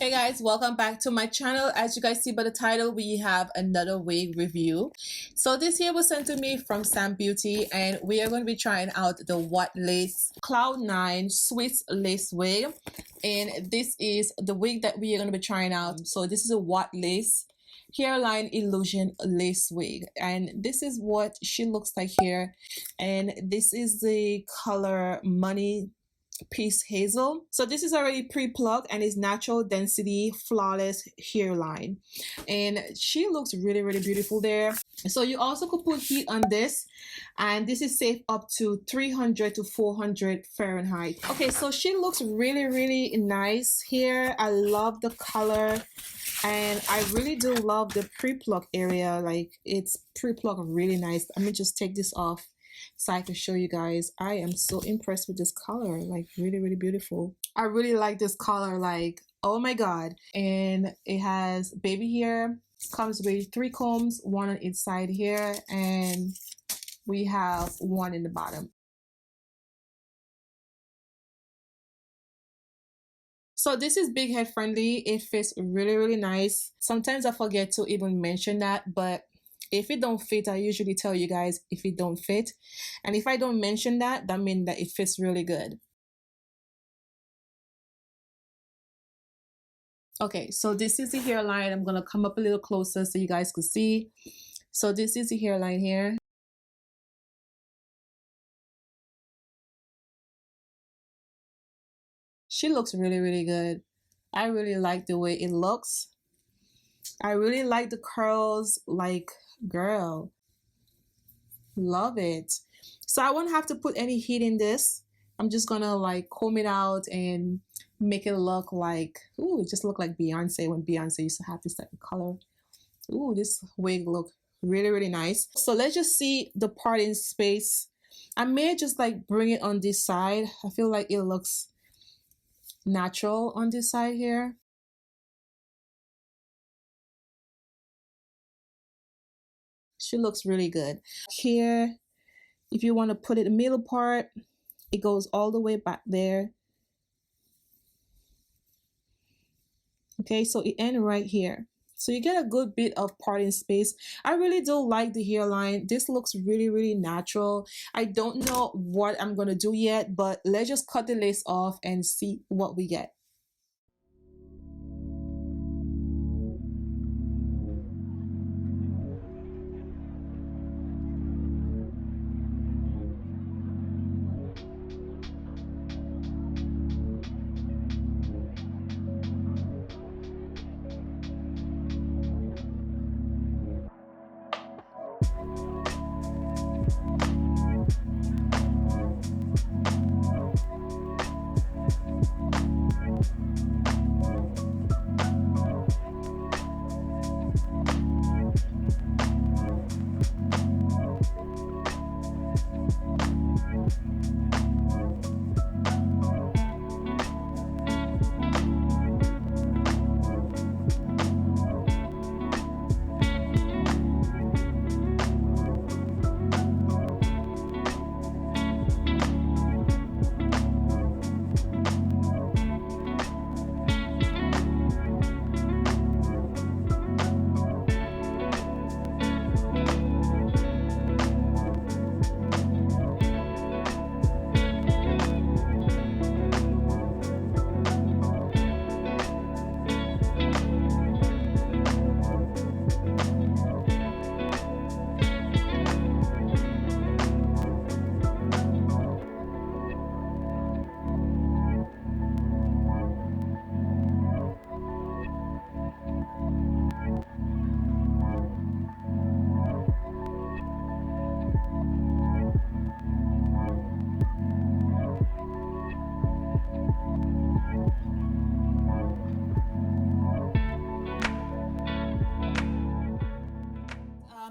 Hey guys, welcome back to my channel. As you guys see by the title, we have another wig review. So this here was sent to me from Samsbeauty, and we are going to be trying out the What Lace CLOUD9 Swiss lace wig. And this is the wig that we are going to be trying out. So this is a What Lace Hairline Illusion lace wig, and this is what she looks like here. And this is the color Money Piece Hazel. So this is already pre-plucked and is natural density flawless hairline, and she looks really beautiful there. So you also could put heat on this, and this is safe up to 300 to 400 Fahrenheit. Okay, so she looks really nice here. I love the color, and I really do love the pre-pluck area. Like, it's pre-pluck really nice. Let me just take this off so I can show you guys. I am so impressed with this color, like really beautiful. I really like this color, like, oh my god. And it has baby hair, comes with 3 combs, one on each side here, and we have one in the bottom. So this is big head friendly. It fits really nice. Sometimes I forget to even mention that, but if it don't fit, I usually tell you guys if it don't fit. And if I don't mention that, that means that it fits really good. Okay, so this is the hairline. I'm gonna come up a little closer so you guys can see. So this is the hairline here. She looks really good. I really like the way it looks. I really like the curls, like, girl, love it. So I won't have to put any heat in this. I'm just gonna like comb it out and make it look like, ooh, it just look like Beyonce when Beyonce used to have this type of color. Ooh, this wig look really nice. So let's just see the parting space. I may just like bring it on this side. I feel like it looks natural on this side here. She looks really good. Here, if you want to put it in the middle part, it goes all the way back there. Okay, so it ends right here. So you get a good bit of parting space. I really do like the hairline. This looks really natural. I don't know what I'm gonna do yet, but let's just cut the lace off and see what we get.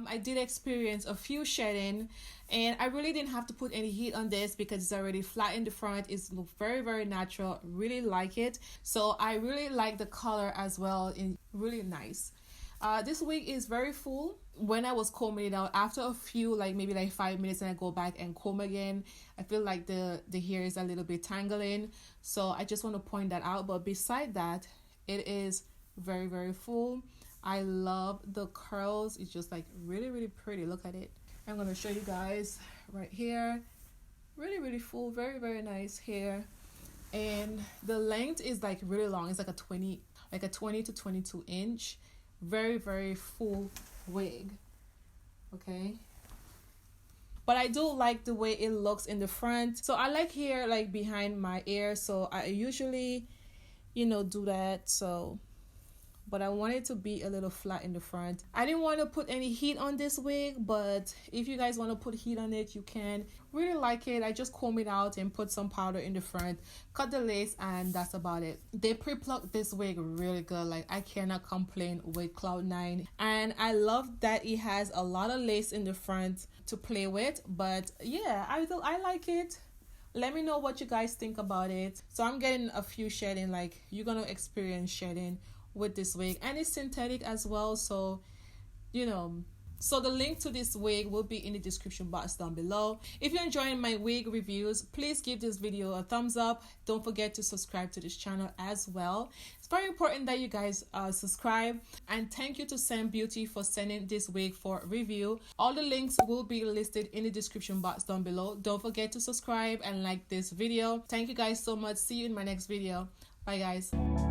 I did experience a few shedding, and I really didn't have to put any heat on this because it's already flat in the front. It's look very natural. Really like it. So I really like the color as well. And really nice. This wig is very full. When I was combing it out, after a few, like maybe like 5 minutes, and I go back and comb again, I feel like the hair is a little bit tangling. So I just want to point that out. But beside that, It is very, very full. I love the curls. It's just like really, really pretty. Look at it. I'm gonna show you guys right here. Really, really full. Very, very nice hair. And the length is like really long. It's like a 20 to 22 inch. Very, very full wig. Okay, but I do like the way it looks in the front. So I like hair like behind my ear, so I usually, you know, do that. So but I want it to be a little flat in the front. I didn't want to put any heat on this wig, but if you guys want to put heat on it, you can. Really like it. I just comb it out and put some powder in the front, cut the lace, and that's about it. They pre-plucked this wig really good. Like, I cannot complain with Cloud9, and I love that it has a lot of lace in the front to play with. But yeah, I like it. Let me know what you guys think about it. So I'm getting a few shedding. Like, you're gonna experience shedding with this wig, and it's synthetic as well, so you know. So the link to this wig will be in the description box down below. If you're enjoying my wig reviews, please give this video a thumbs up. Don't forget to subscribe to this channel as well. It's very important that you guys subscribe. And thank you to Samsbeauty for sending this wig for review. All the links will be listed in the description box down below. Don't forget to subscribe and like this video. Thank you guys so much. See you in my next video. Bye guys.